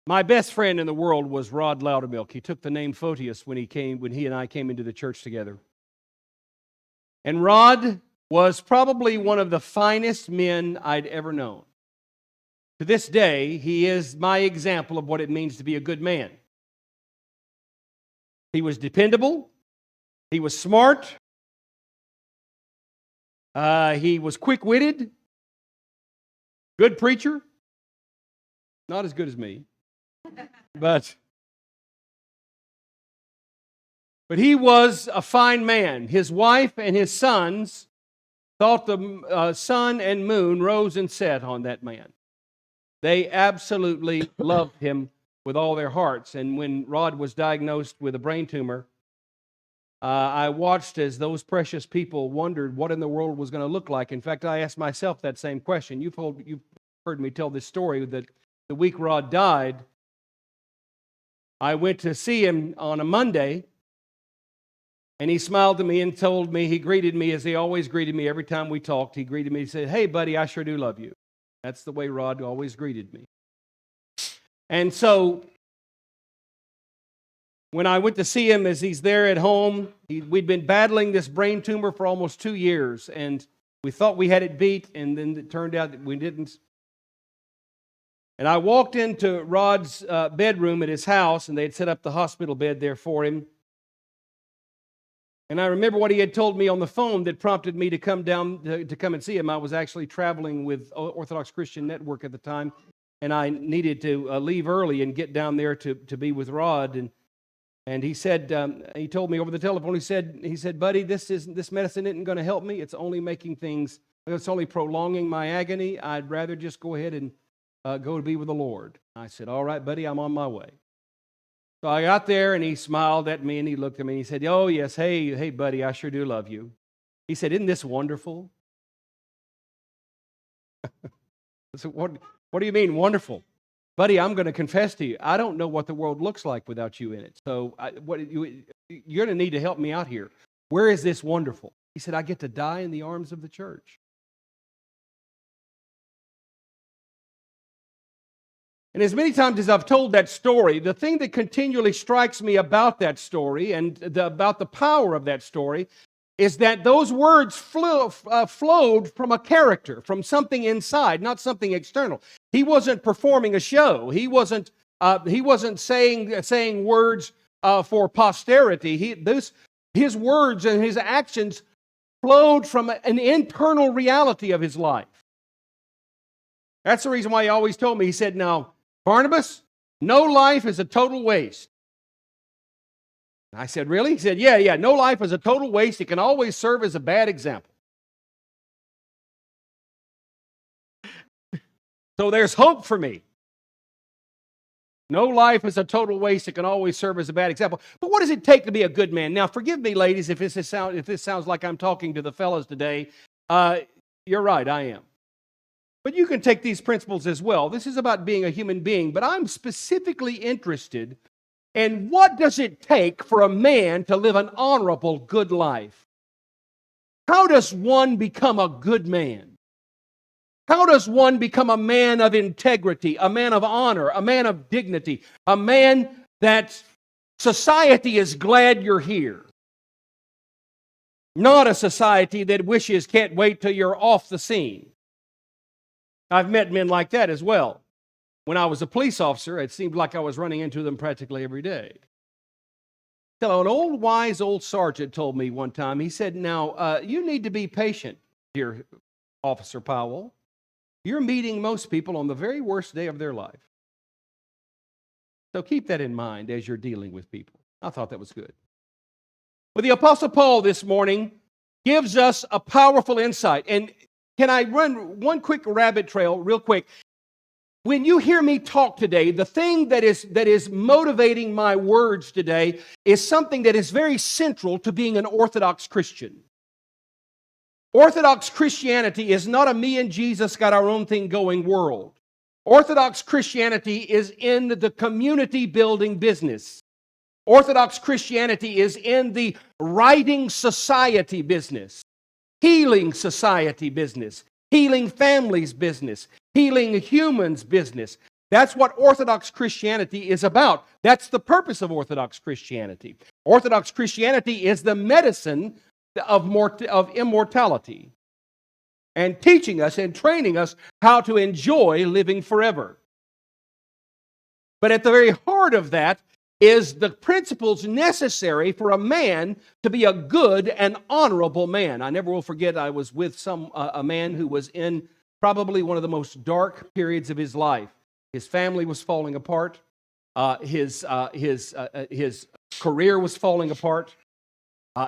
My best friend in the world was Rod Loudermilk. He took the name Photius when he and I came into the church together. And Rod was probably one of the finest men I'd ever known. To this day, he is my example of what it means to be a good man. He was dependable. He was smart. He was quick-witted. Good preacher. Not as good as me. But he was a fine man. His wife and his sons thought the sun and moon rose and set on that man. They absolutely loved him with all their hearts. And when Rod was diagnosed with a brain tumor, I watched as those precious people wondered what in the world was going to look like. In fact, I asked myself that same question. You've heard me tell this story that the week Rod died, I went to see him on a Monday, and he smiled to me and told me, he greeted me as he always greeted me every time we talked. He greeted me, he said, "Hey, buddy, I sure do love you." That's the way Rod always greeted me. And so, when I went to see him as he's there at home, we'd been battling this brain tumor for almost 2 years, and we thought we had it beat, and then it turned out that we didn't. And I walked into Rod's bedroom at his house, and they'd set up the hospital bed there for him. And I remember what he had told me on the phone that prompted me to come down to come and see him. I was actually traveling with Orthodox Christian Network at the time, and I needed to leave early and get down there to be with Rod. And he said, he told me over the telephone, he said, "Buddy, this medicine isn't going to help me. It's only it's only prolonging my agony. I'd rather just go ahead and go to be with the Lord." I said, "All right, buddy, I'm on my way." So I got there, and he smiled at me, and he looked at me, and he said, "Oh, yes, hey, buddy, I sure do love you." He said, "Isn't this wonderful?" I said, what do you mean, wonderful? "Buddy, I'm going to confess to you, I don't know what the world looks like without you in it. So you're going to need to help me out here. Where is this wonderful?" He said, "I get to die in the arms of the church." And as many times as I've told that story, the thing that continually strikes me about that story and about the power of that story is that those words flowed from a character, from something inside, not something external. He wasn't performing a show. He wasn't saying words for posterity. His words and his actions flowed from an internal reality of his life. That's the reason why he always told me, he said, "Now, Barnabas, no life is a total waste." I said, "Really?" He said, yeah, no life is a total waste. It can always serve as a bad example. So there's hope for me. No life is a total waste. It can always serve as a bad example. But what does it take to be a good man? Now, forgive me, ladies, if this sounds like I'm talking to the fellas today. You're right, I am. But you can take these principles as well. This is about being a human being, but I'm specifically interested in what does it take for a man to live an honorable, good life? How does one become a good man? How does one become a man of integrity, a man of honor, a man of dignity, a man that society is glad you're here? Not a society that wishes, can't wait till you're off the scene. I've met men like that as well. When I was a police officer, it seemed like I was running into them practically every day. So an old, wise old sergeant told me one time, he said, "Now, you need to be patient, dear Officer Powell. You're meeting most people on the very worst day of their life. So keep that in mind as you're dealing with people." I thought that was good. But the Apostle Paul this morning gives us a powerful insight. And can I run one quick rabbit trail real quick? When you hear me talk today, the thing that is motivating my words today is something that is very central to being an Orthodox Christian. Orthodox Christianity is not a me and Jesus got our own thing going world. Orthodox Christianity is in the community building business. Orthodox Christianity is in the writing society business, healing society business, healing families business, healing humans business. That's what Orthodox Christianity is about. That's the purpose of Orthodox Christianity. Orthodox Christianity is the medicine of immortality, and teaching us and training us how to enjoy living forever. But at the very heart of that is the principles necessary for a man to be a good and honorable man. I never will forget, I was with a man who was in probably one of the most dark periods of his life. His family was falling apart. His career was falling apart.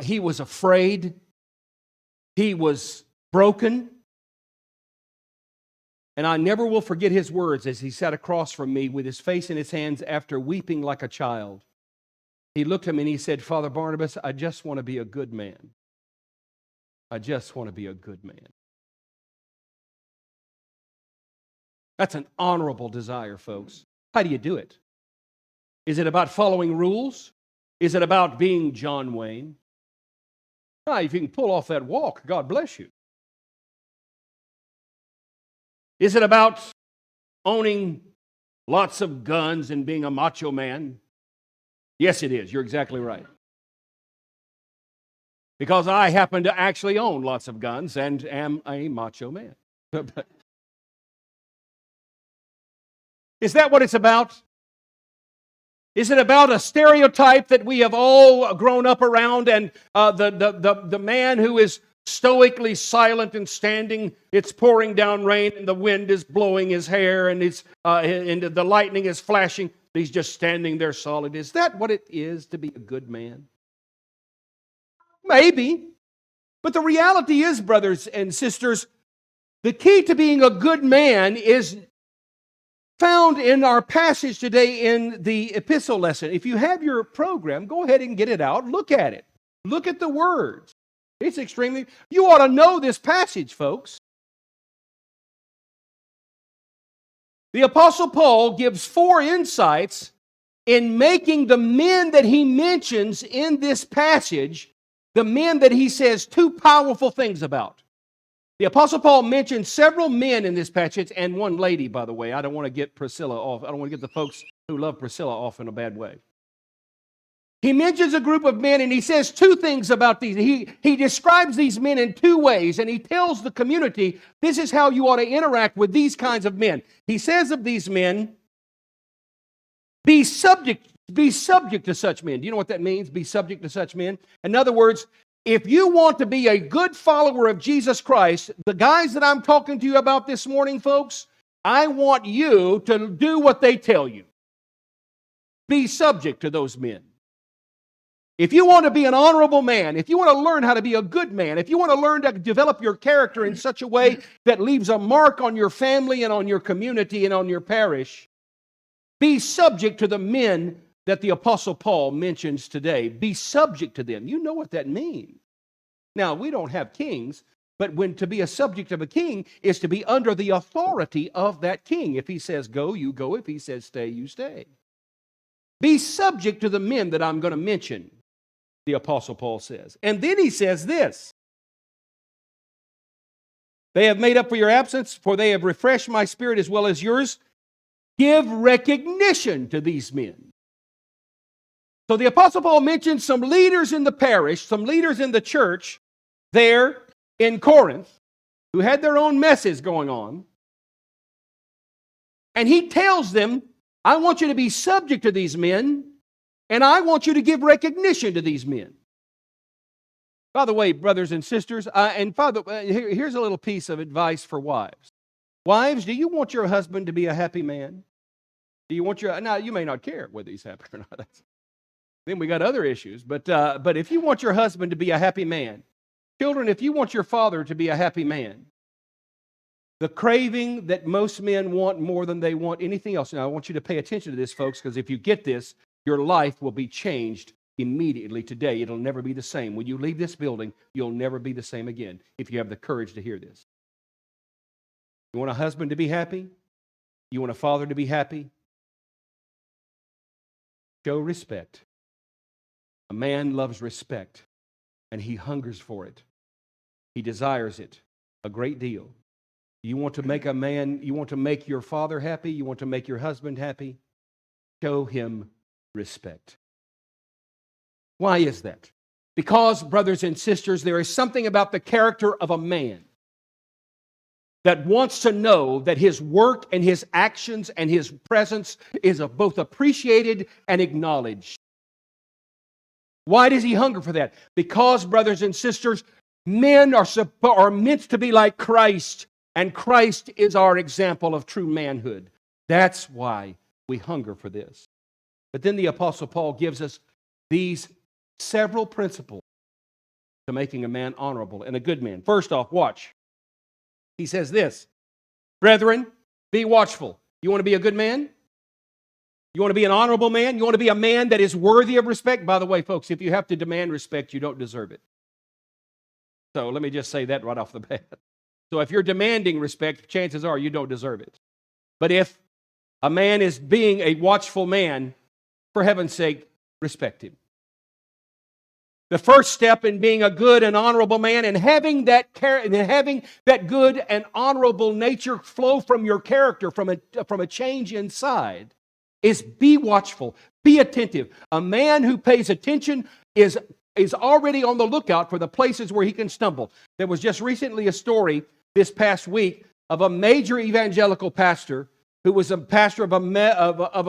He was afraid. He was broken. And I never will forget his words as he sat across from me with his face in his hands after weeping like a child. He looked at me and he said, "Father Barnabas, I just want to be a good man. I just want to be a good man." That's an honorable desire, folks. How do you do it? Is it about following rules? Is it about being John Wayne? No, if you can pull off that walk, God bless you. Is it about owning lots of guns and being a macho man? Yes, it is. You're exactly right. Because I happen to actually own lots of guns and am a macho man. Is that what it's about? Is it about a stereotype that we have all grown up around, and the man who is stoically silent and standing, it's pouring down rain and the wind is blowing his hair and the lightning is flashing, he's just standing there solid? Is that what it is to be a good man? Maybe. But the reality is, brothers and sisters, the key to being a good man is found in our passage today in the epistle lesson. If you have your program, go ahead and get it out. Look at it. Look at the words. It's extremely... You ought to know this passage, folks. The Apostle Paul gives 4 insights in making the men that he mentions in this passage, the men that he says 2 powerful things about. The Apostle Paul mentions several men in this passage, and 1 lady, by the way. I don't want to get Priscilla off. I don't want to get the folks who love Priscilla off in a bad way. He mentions a group of men, and he says 2 things about these. He describes these men in 2 ways, and he tells the community, this is how you ought to interact with these kinds of men. He says of these men, be subject to such men. Do you know what that means, be subject to such men? In other words, if you want to be a good follower of Jesus Christ, the guys that I'm talking to you about this morning, folks, I want you to do what they tell you. Be subject to those men. If you want to be an honorable man, if you want to learn how to be a good man, if you want to learn to develop your character in such a way that leaves a mark on your family and on your community and on your parish, be subject to the men that the Apostle Paul mentions today. Be subject to them. You know what that means. Now, we don't have kings, but to be a subject of a king is to be under the authority of that king. If he says go, you go. If he says stay, you stay. Be subject to the men that I'm going to mention, the Apostle Paul says. And then he says this: they have made up for your absence, for they have refreshed my spirit as well as yours. Give recognition to these men. So the Apostle Paul mentions some leaders in the parish, some leaders in the church there in Corinth who had their own messes going on. And he tells them, I want you to be subject to these men, and I want you to give recognition to these men. By the way, brothers and sisters, here's a little piece of advice for wives. Wives, do you want your husband to be a happy man? Do you want now, you may not care whether he's happy or not. Then we got other issues. But if you want your husband to be a happy man, children, if you want your father to be a happy man, the craving that most men want more than they want anything else. Now, I want you to pay attention to this, folks, because if you get this, your life will be changed immediately today. It'll never be the same. When you leave this building, you'll never be the same again if you have the courage to hear this. You want a husband to be happy? You want a father to be happy? Show respect. A man loves respect, and he hungers for it. He desires it a great deal. You want to make a man, you want to make your father happy, you want to make your husband happy, show him respect. Why is that? Because, brothers and sisters, there is something about the character of a man that wants to know that his work and his actions and his presence is both appreciated and acknowledged. Why does he hunger for that? Because, brothers and sisters, men are meant to be like Christ, and Christ is our example of true manhood. That's why we hunger for this. But then the Apostle Paul gives us these several principles to making a man honorable and a good man. First off, watch. He says this, brethren, be watchful. You want to be a good man? You want to be an honorable man? You want to be a man that is worthy of respect? By the way, folks, if you have to demand respect, you don't deserve it. So let me just say that right off the bat. So if you're demanding respect, chances are you don't deserve it. But if a man is being a watchful man, for heaven's sake, respect him. The first step in being a good and honorable man and having that good and honorable nature flow from your character, from a change inside, is be watchful, be attentive. A man who pays attention is already on the lookout for the places where he can stumble. There was just recently a story this past week of a major evangelical pastor who was a pastor of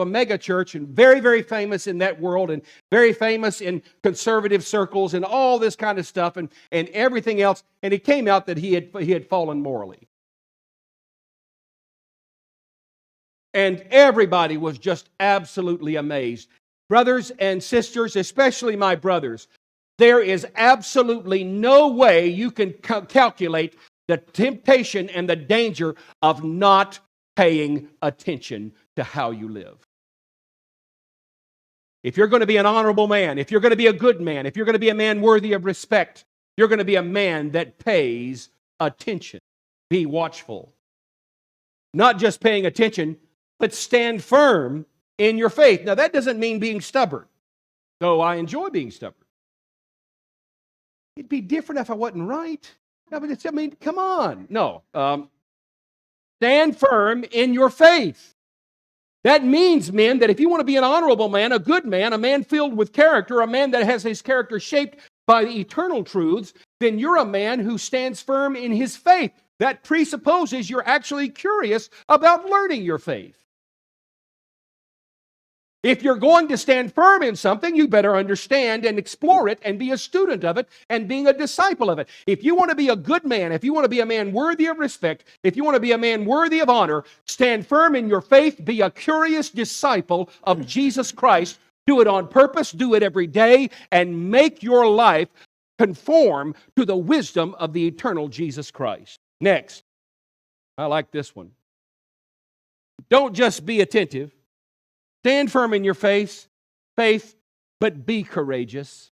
a mega church and very, very famous in that world and very famous in conservative circles and all this kind of stuff and everything else. And it came out that he had fallen morally. And everybody was just absolutely amazed. Brothers and sisters, especially my brothers, there is absolutely no way you can calculate the temptation and the danger of not paying attention to how you live. If you're going to be an honorable man, if you're going to be a good man, if you're going to be a man worthy of respect, you're going to be a man that pays attention. Be watchful. Not just paying attention, but stand firm in your faith. Now, that doesn't mean being stubborn, though I enjoy being stubborn. It'd be different if I wasn't right. No, but come on. No. Stand firm in your faith. That means, men, that if you want to be an honorable man, a good man, a man filled with character, a man that has his character shaped by the eternal truths, then you're a man who stands firm in his faith. That presupposes you're actually curious about learning your faith. If you're going to stand firm in something, you better understand and explore it and be a student of it and being a disciple of it. If you want to be a good man, if you want to be a man worthy of respect, if you want to be a man worthy of honor, stand firm in your faith, be a curious disciple of Jesus Christ. Do it on purpose, do it every day, and make your life conform to the wisdom of the eternal Jesus Christ. Next, I like this one. Don't just be attentive. Stand firm in your faith, but be courageous.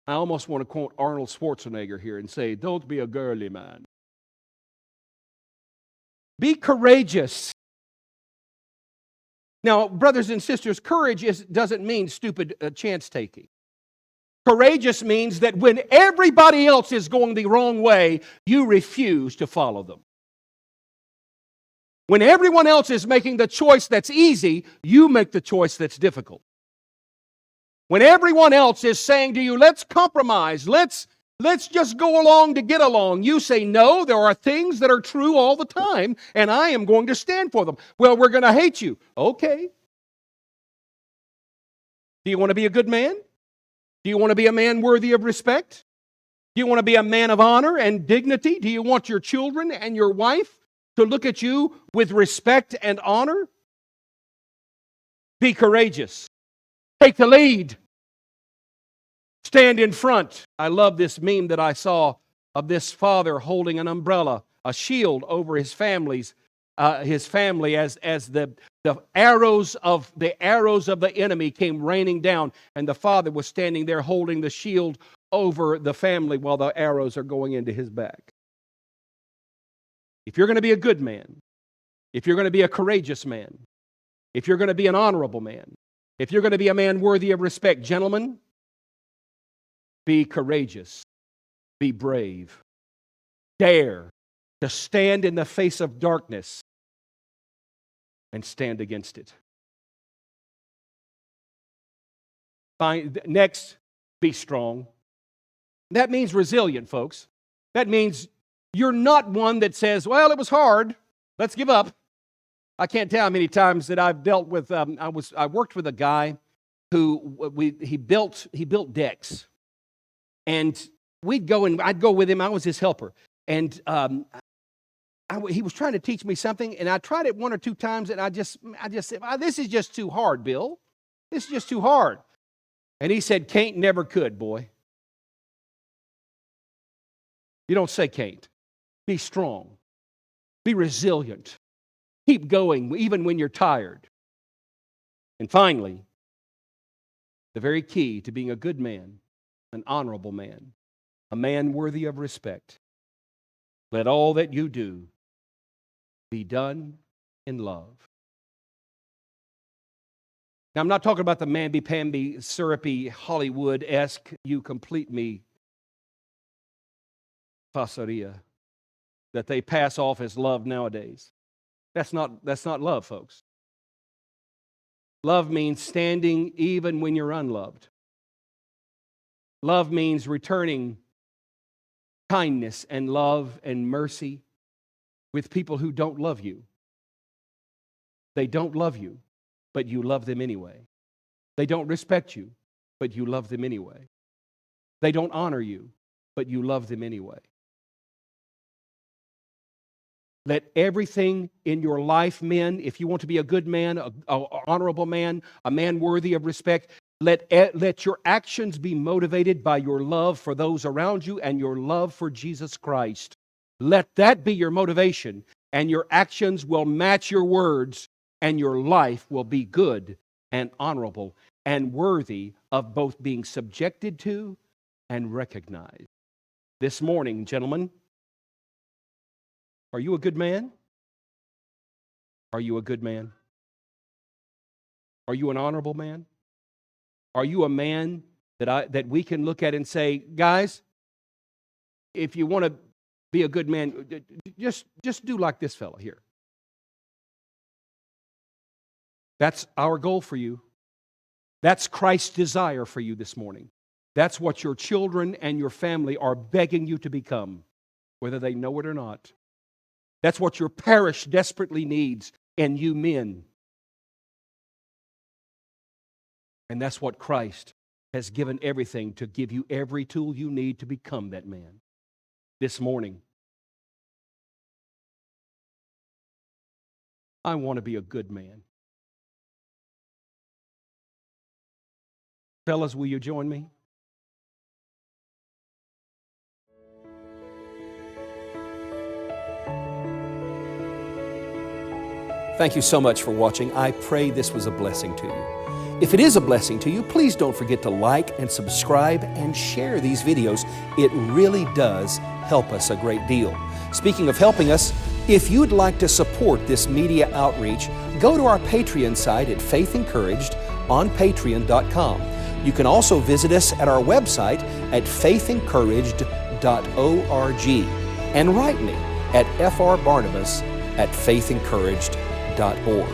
I almost want to quote Arnold Schwarzenegger here and say, don't be a girly man. Be courageous. Now, brothers and sisters, courage doesn't mean stupid chance-taking. Courageous means that when everybody else is going the wrong way, you refuse to follow them. When everyone else is making the choice that's easy, you make the choice that's difficult. When everyone else is saying to you, let's compromise, let's just go along to get along, you say, no, there are things that are true all the time, and I am going to stand for them. Well, we're going to hate you. Okay. Do you want to be a good man? Do you want to be a man worthy of respect? Do you want to be a man of honor and dignity? Do you want your children and your wife to look at you with respect and honor? Be courageous. Take the lead. Stand in front. I love this meme that I saw of this father holding an umbrella, a shield over his family as the arrows of the enemy came raining down, and the father was standing there holding the shield over the family while the arrows are going into his back. If you're going to be a good man, if you're going to be a courageous man, if you're going to be an honorable man, if you're going to be a man worthy of respect, gentlemen, be courageous, be brave, dare to stand in the face of darkness and stand against it. Next, be strong. That means resilient, folks. That means you're not one that says, well, it was hard, let's give up. I can't tell how many times that I've dealt with, I worked with a guy who he built decks. And I'd go with him, I was his helper. And he was trying to teach me something, and I tried it one or two times, and I just said, this is just too hard, Bill. This is just too hard. And he said, can't never could, boy. You don't say can't. Be strong. Be resilient. Keep going even when you're tired. And finally, the very key to being a good man, an honorable man, a man worthy of respect. Let all that you do be done in love. Now, I'm not talking about the mamby-pamby, syrupy, Hollywood-esque, you complete me pasaria that they pass off as love nowadays. That's not love, folks. Love means standing even when you're unloved. Love means returning kindness and love and mercy with people who don't love you. They don't love you, but you love them anyway. They don't respect you, but you love them anyway. They don't honor you, but you love them anyway. Let everything in your life, men, if you want to be a good man, an honorable man, a man worthy of respect, let your actions be motivated by your love for those around you and your love for Jesus Christ. Let that be your motivation, and your actions will match your words, and your life will be good and honorable and worthy of both being subjected to and recognized. This morning, gentlemen, are you a good man? Are you a good man? Are you an honorable man? Are you a man that we can look at and say, guys, if you want to be a good man, just do like this fellow here. That's our goal for you. That's Christ's desire for you this morning. That's what your children and your family are begging you to become, whether they know it or not. That's what your parish desperately needs, and you men. And that's what Christ has given everything to give you every tool you need to become that man. This morning, I want to be a good man. Fellas, will you join me? Thank you so much for watching. I pray this was a blessing to you. If it is a blessing to you, please don't forget to like and subscribe and share these videos. It really does help us a great deal. Speaking of helping us, if you'd like to support this media outreach, go to our Patreon site at Faith Encouraged on patreon.com. You can also visit us at our website at faithencouraged.org and write me at frbarnabas@faithencouraged.org.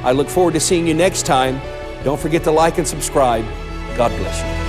I look forward to seeing you next time. Don't forget to like and subscribe. God bless you.